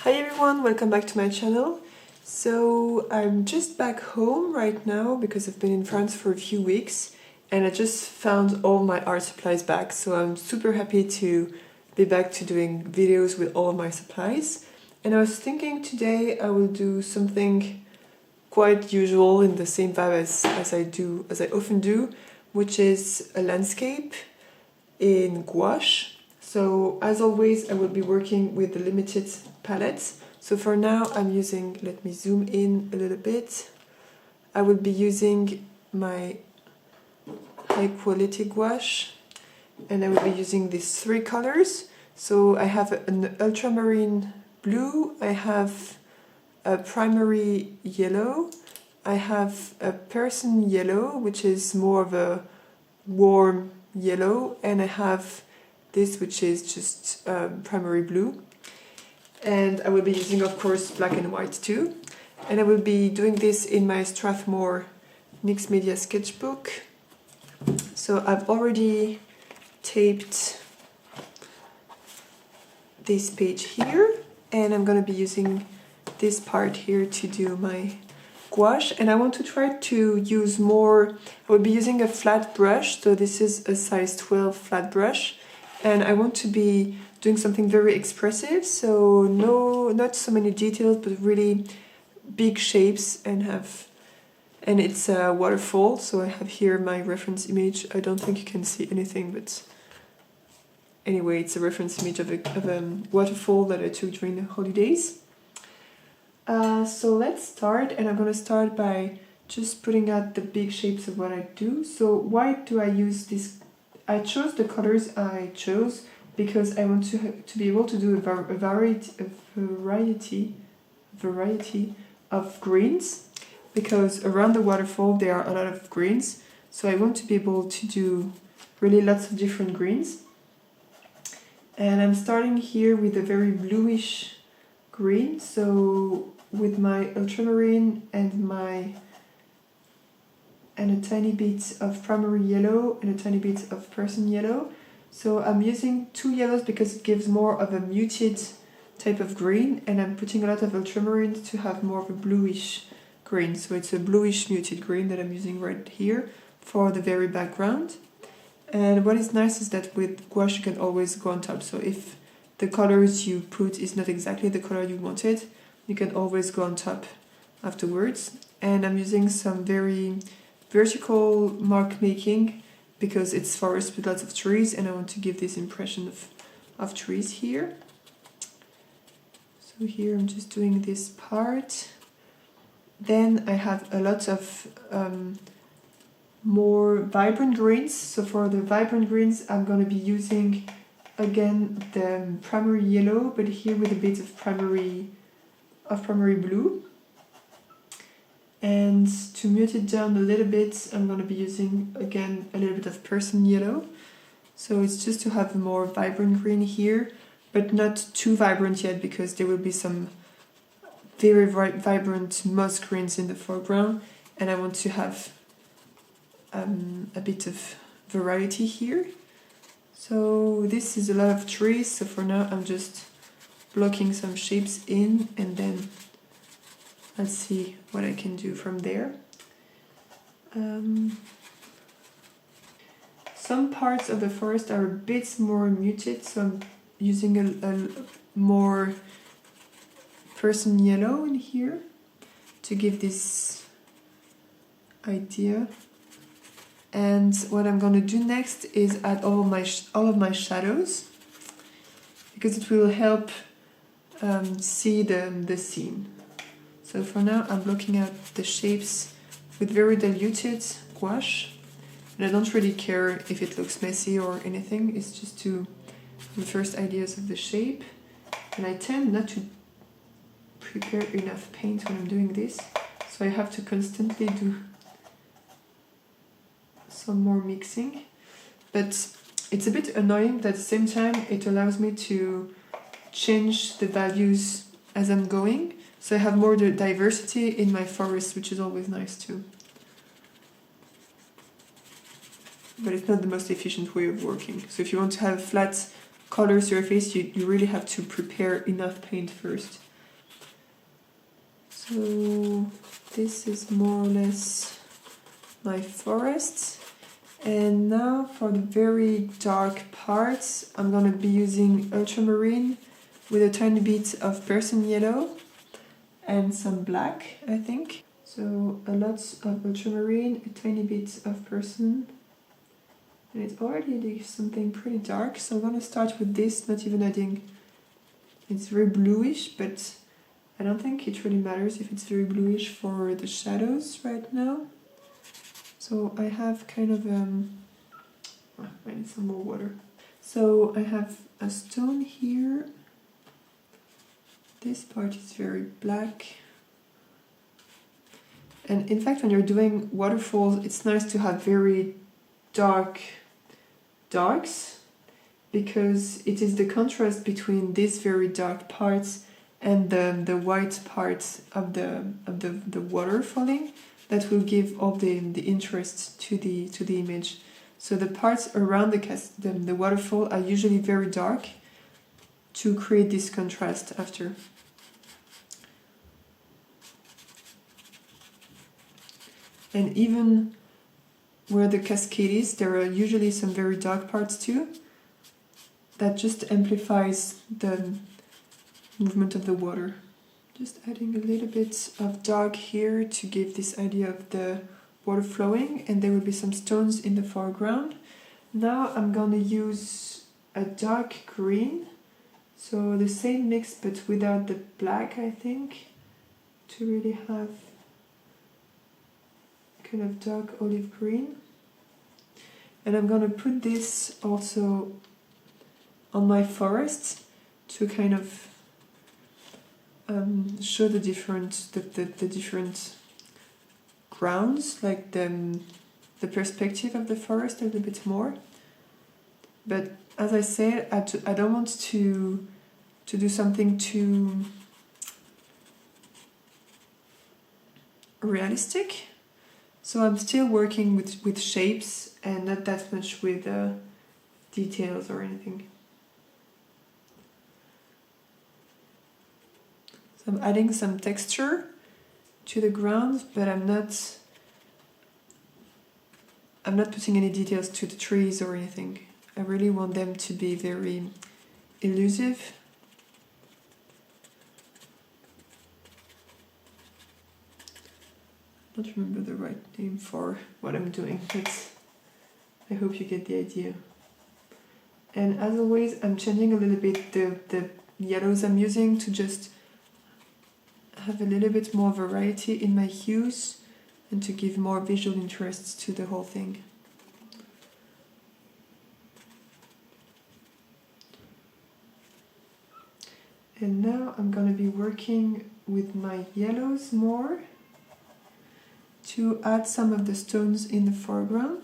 Hi everyone, welcome back to my channel. So I'm just back home right now because I've been in France for a few weeks and I just found all my art supplies back, so I'm super happy to be back to doing videos with all of my supplies. And I was thinking today I will do something quite usual in the same vibe as I often do, which is a landscape in gouache. So as always I will be working with the limited palette. So for now I'm using, let me zoom in a little bit, I will be using my high quality gouache and I will be using these three colors. So I have an ultramarine blue, I have a primary yellow, I have a Persan Yellow, which is more of a warm yellow, and I have this, which is just primary blue. And I will be using, of course, black and white too. And I will be doing this in my Strathmore mixed media sketchbook. So I've already taped this page here, and I'm going to be using this part here to do my gouache. And I want to try to use more, I will be using a flat brush, so this is a size 12 flat brush, and I want to be doing something very expressive, so not so many details but really big shapes, and it's a waterfall, so I have here my reference image. I don't think you can see anything, but anyway, it's a reference image of a waterfall that I took during the holidays. So let's start, and I'm going to start by just putting out the big shapes of what I do. So why do I use this? I chose the colors I chose because I want to be able to do a variety of greens, because around the waterfall there are a lot of greens, so I want to be able to do really lots of different greens. And I'm starting here with a very bluish green, so with my ultramarine and a tiny bit of primary yellow and a tiny bit of Persan Yellow. So I'm using two yellows because it gives more of a muted type of green, and I'm putting a lot of ultramarine to have more of a bluish green. So it's a bluish muted green that I'm using right here for the very background. And what is nice is that with gouache you can always go on top. So if the colors you put is not exactly the color you wanted, you can always go on top afterwards. And I'm using some very vertical mark making because it's forest with lots of trees, and I want to give this impression of trees here. So here I'm just doing this part. Then I have a lot of more vibrant greens. So for the vibrant greens I'm going to be using again the primary yellow, but here with a bit of primary blue. And to mute it down a little bit, I'm going to be using again a little bit of Persan Yellow. So it's just to have a more vibrant green here, but not too vibrant yet because there will be some very vibrant moss greens in the foreground, and I want to have a bit of variety here. So this is a lot of trees, so for now I'm just blocking some shapes in, and then let's see what I can do from there. Some parts of the forest are a bit more muted, so I'm using a more Persan Yellow in here to give this idea. And what I'm going to do next is add all of my shadows, because it will help see the scene. So for now I'm blocking out the shapes with very diluted gouache, and I don't really care if it looks messy or anything, it's just to the first ideas of the shape. And I tend not to prepare enough paint when I'm doing this, so I have to constantly do some more mixing. But it's a bit annoying, but at the same time it allows me to change the values as I'm going. So I have more diversity in my forest, which is always nice too. But it's not the most efficient way of working. So if you want to have flat color surface, you really have to prepare enough paint first. So this is more or less my forest. And now for the very dark parts, I'm gonna be using Ultramarine with a tiny bit of Persan Yellow and some black, I think. So a lot of Ultramarine, a tiny bit of Persan, and it already gives something pretty dark. So I'm gonna start with this, not even adding. It's very bluish, but I don't think it really matters if it's very bluish for the shadows right now. So I have kind of I need some more water. So I have a stone here. This part is very black. And in fact, when you're doing waterfalls, it's nice to have very dark darks, because it is the contrast between these very dark parts and the white parts of the water falling that will give all the interest to the image. So the parts around the waterfall are usually very dark to create this contrast after. And even where the cascade is, there are usually some very dark parts too. That just amplifies the movement of the water. Just adding a little bit of dark here to give this idea of the water flowing, and there will be some stones in the foreground. Now I'm gonna use a dark green, so the same mix but without the black, I think, to really have kind of dark olive green. And I'm gonna put this also on my forest to kind of show the different grounds, like the perspective of the forest a little bit more. But as I said, I don't want to do something too realistic. So I'm still working with shapes and not that much with details or anything. So I'm adding some texture to the ground, but I'm not putting any details to the trees or anything. I really want them to be very elusive. I don't remember the right name for what I'm doing, but I hope you get the idea. And as always, I'm changing a little bit the yellows I'm using to just have a little bit more variety in my hues and to give more visual interest to the whole thing. And now I'm going to be working with my yellows more to add some of the stones in the foreground.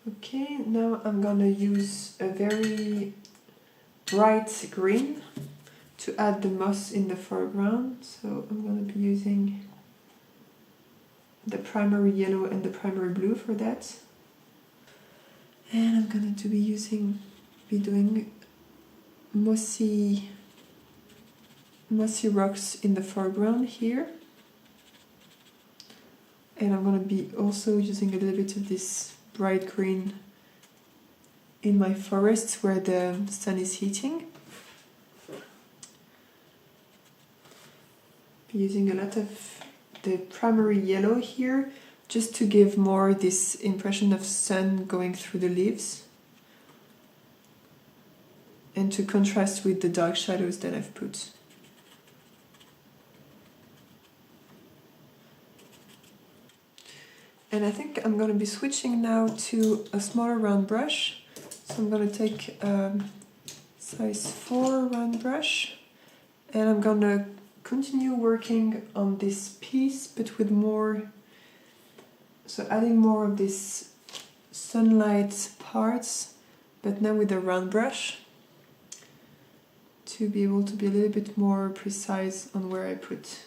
Okay, now I'm gonna use a very bright green to add the moss in the foreground. So I'm gonna be using the primary yellow and the primary blue for that. And I'm going to be doing mossy rocks in the foreground here. And I'm going to be also using a little bit of this bright green in my forests where the sun is hitting. Be using a lot of the primary yellow here just to give more this impression of sun going through the leaves and to contrast with the dark shadows that I've put. And I think I'm going to be switching now to a smaller round brush. So I'm going to take a size 4 round brush and I'm going to continue working on this piece but with more, so adding more of this sunlight parts but now with a round brush to be able to be a little bit more precise on where I put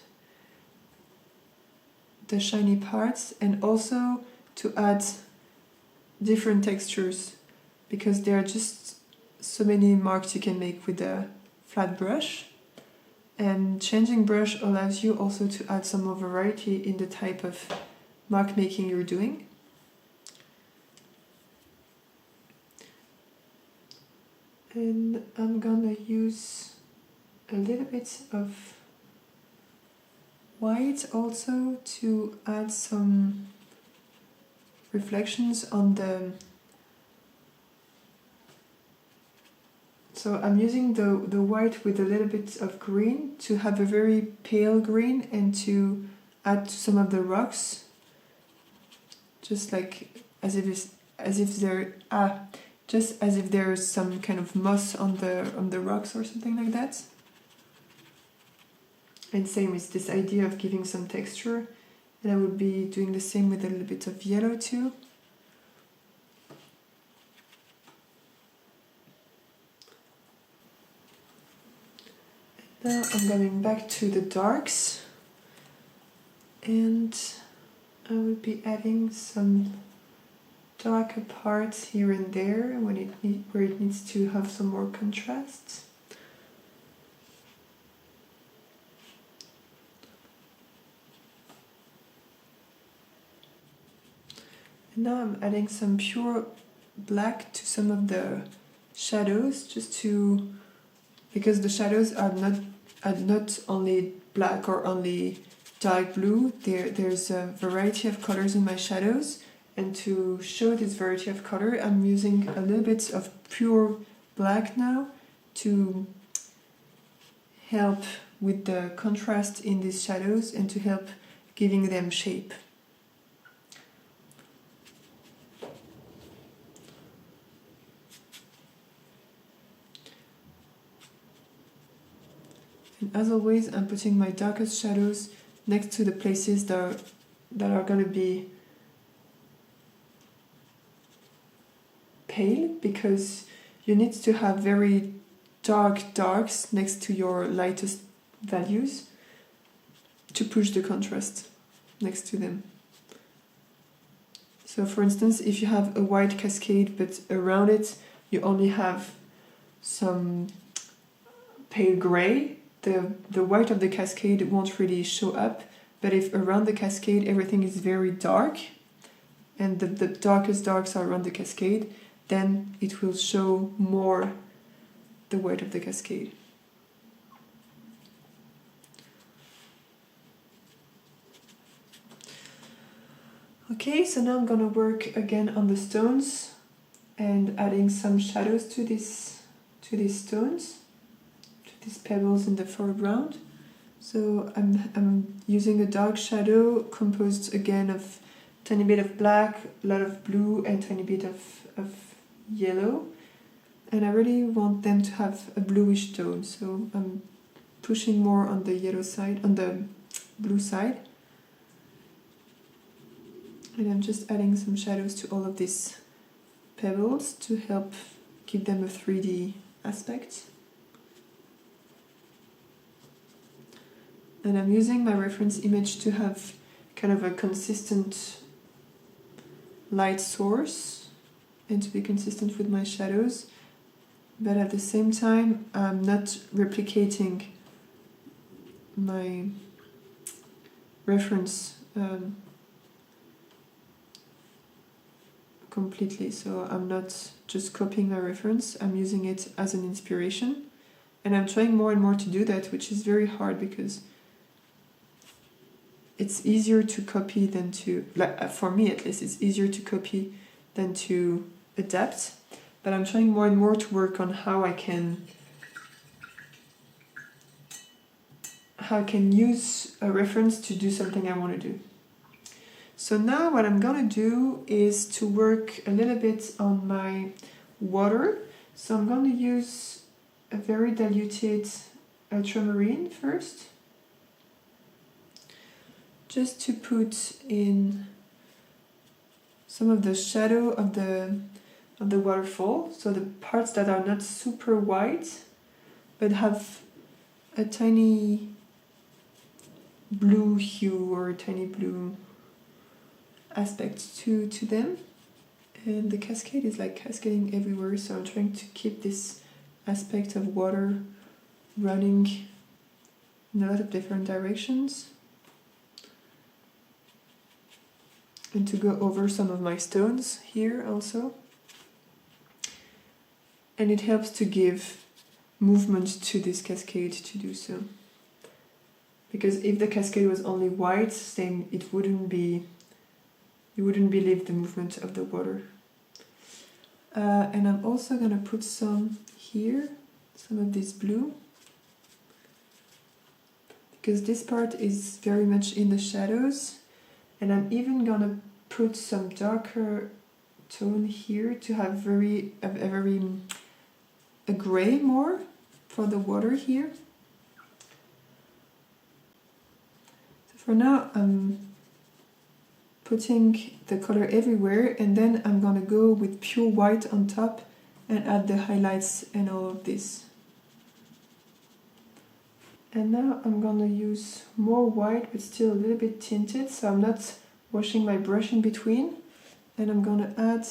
the shiny parts, and also to add different textures because there are just so many marks you can make with a flat brush. And changing brush allows you also to add some more variety in the type of mark making you're doing. And I'm gonna use a little bit of white also to add some reflections on the... So I'm using the white with a little bit of green to have a very pale green and to add to some of the rocks, just like as if there's some kind of moss on the rocks or something like that. And same with this idea of giving some texture, and I will be doing the same with a little bit of yellow too. Now I'm going back to the darks, and I will be adding some darker parts here and there where it needs to have some more contrast. And now I'm adding some pure black to some of the shadows, just to... because the shadows are not only black or only dark blue, there's a variety of colors in my shadows, and to show this variety of color I'm using a little bit of pure black now to help with the contrast in these shadows and to help giving them shape. And as always, I'm putting my darkest shadows next to the places that are going to be pale, because you need to have very dark darks next to your lightest values to push the contrast next to them. So for instance, if you have a white cascade but around it you only have some pale gray, the white of the cascade won't really show up. But if around the cascade everything is very dark and the darkest darks are around the cascade, then it will show more the white of the cascade. Okay, so now I'm gonna work again on the stones and adding some shadows to these stones, to these pebbles in the foreground. So I'm using a dark shadow composed again of a tiny bit of black, a lot of blue and a tiny bit of yellow. And I really want them to have a bluish tone, so I'm pushing more on the yellow side, on the blue side. And I'm just adding some shadows to all of these pebbles to help give them a 3D aspect. And I'm using my reference image to have kind of a consistent light source and to be consistent with my shadows. But at the same time, I'm not replicating my reference completely. So I'm not just copying my reference, I'm using it as an inspiration. And I'm trying more and more to do that, which is very hard because it's easier to copy than to, like for me at least, it's easier to copy than to adapt. But I'm trying more and more to work on how I can use a reference to do something I want to do. So now what I'm gonna do is to work a little bit on my water. So I'm going to use a very diluted ultramarine first, just to put in some of the shadow of the waterfall, so the parts that are not super white but have a tiny blue hue or a tiny blue aspect to them. And the cascade is like cascading everywhere, so I'm trying to keep this aspect of water running in a lot of different directions. And to go over some of my stones here also. And it helps to give movement to this cascade to do so. Because if the cascade was only white, then it wouldn't be, you wouldn't believe the movement of the water. And I'm also gonna put some here, some of this blue, because this part is very much in the shadows, and I'm even gonna put some darker tone here to have a gray more for the water here. So for now I'm putting the color everywhere, and then I'm gonna go with pure white on top and add the highlights and all of this. And now I'm gonna use more white but still a little bit tinted, so I'm not washing my brush in between, and I'm gonna add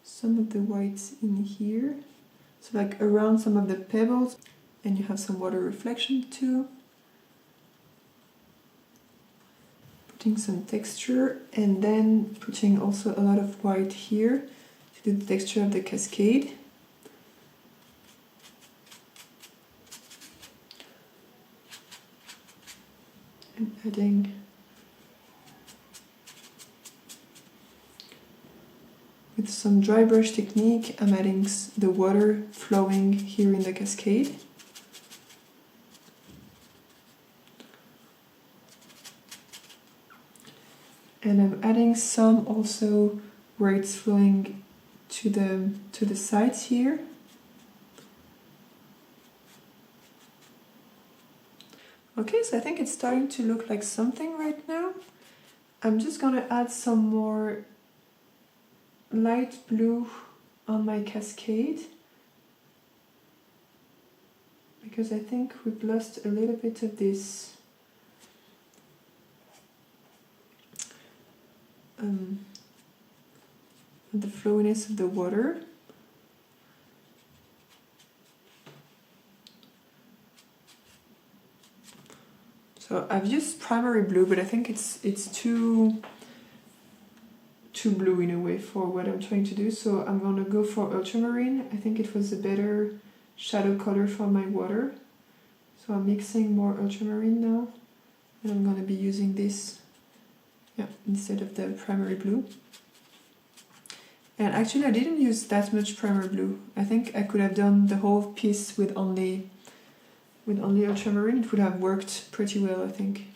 some of the white in here, so like around some of the pebbles, and you have some water reflection too. Putting some texture, and then putting also a lot of white here to do the texture of the cascade. And adding with some dry brush technique, I'm adding the water flowing here in the cascade. And I'm adding some also where it's flowing to the sides here. Okay, so I think it's starting to look like something right now. I'm just gonna add some more light blue on my cascade, because I think we've lost a little bit of this the flowiness of the water. So I've used primary blue, but I think it's too blue in a way for what I'm trying to do. So I'm gonna go for ultramarine. I think it was a better shadow color for my water. So I'm mixing more ultramarine now, and I'm gonna be using this instead of the primary blue. And actually I didn't use that much primary blue. I think I could have done the whole piece with only ultramarine. It would have worked pretty well, I think.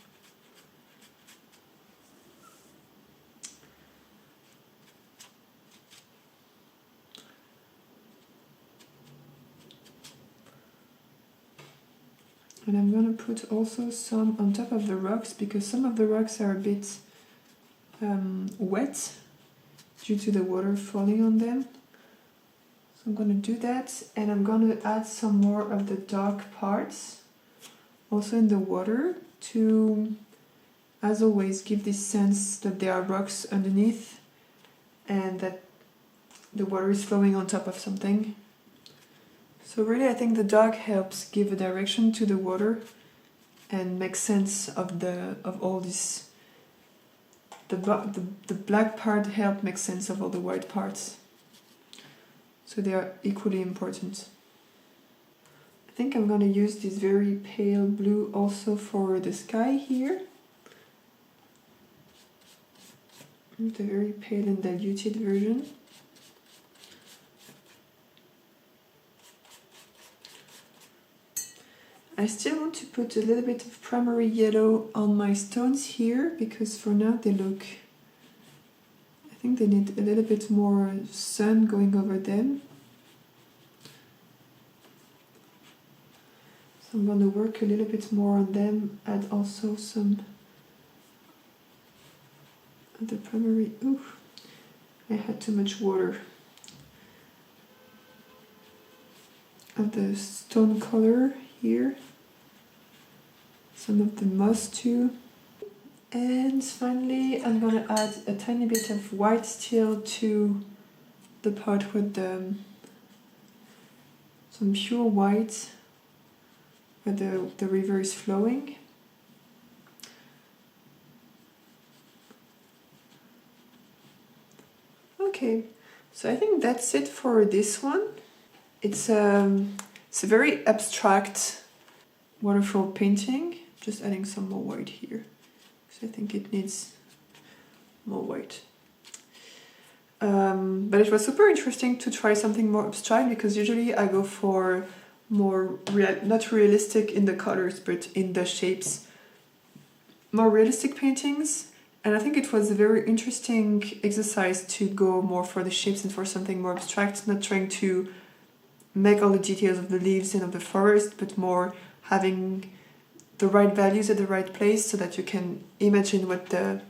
And I'm gonna put also some on top of the rocks, because some of the rocks are a bit wet due to the water falling on them. So I'm gonna do that, and I'm gonna add some more of the dark parts also in the water to, as always, give this sense that there are rocks underneath and that the water is flowing on top of something. So really I think the dark helps give a direction to the water and make sense of all this. The black part helps make sense of all the white parts. So they are equally important. I think I'm going to use this very pale blue also for the sky here. The very pale and diluted version. I still want to put a little bit of primary yellow on my stones here, because for now they look, I think they need a little bit more sun going over them. So I'm going to work a little bit more on them, add also some of the primary, I had too much water, of the stone color here, some of the moss too, And finally I'm gonna add a tiny bit of white still to the part with some pure white where the river is flowing. Okay, so I think that's it for this one. It's a very abstract waterfall painting. Just adding some more white here, because I think it needs more white. But it was super interesting to try something more abstract, because usually I go for more, not realistic in the colors, but in the shapes, more realistic paintings. And I think it was a very interesting exercise to go more for the shapes and for something more abstract, not trying to make all the details of the leaves and of the forest, but more having the right values at the right place so that you can imagine what the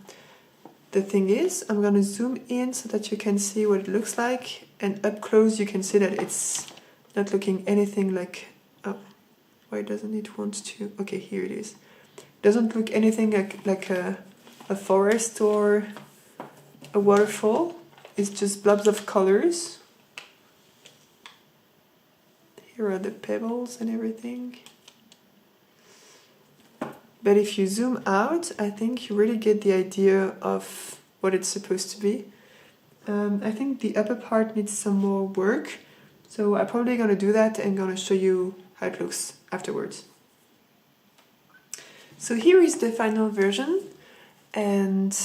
thing is. I'm gonna zoom in so that you can see what it looks like, and up close you can see that it's not looking anything like, oh, why doesn't it want to, okay, here it is. Doesn't look anything like a forest or a waterfall. It's just blobs of colors. Here are the pebbles and everything. But if you zoom out, I think you really get the idea of what it's supposed to be. I think the upper part needs some more work, so I'm probably gonna do that and gonna show you how it looks afterwards. So here is the final version, and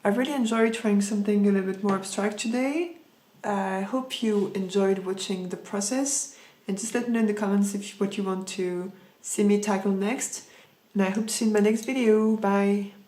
I really enjoyed trying something a little bit more abstract today. I hope you enjoyed watching the process, and just let me know in the comments what you want to see me tackle next. And I hope to see you in my next video. Bye!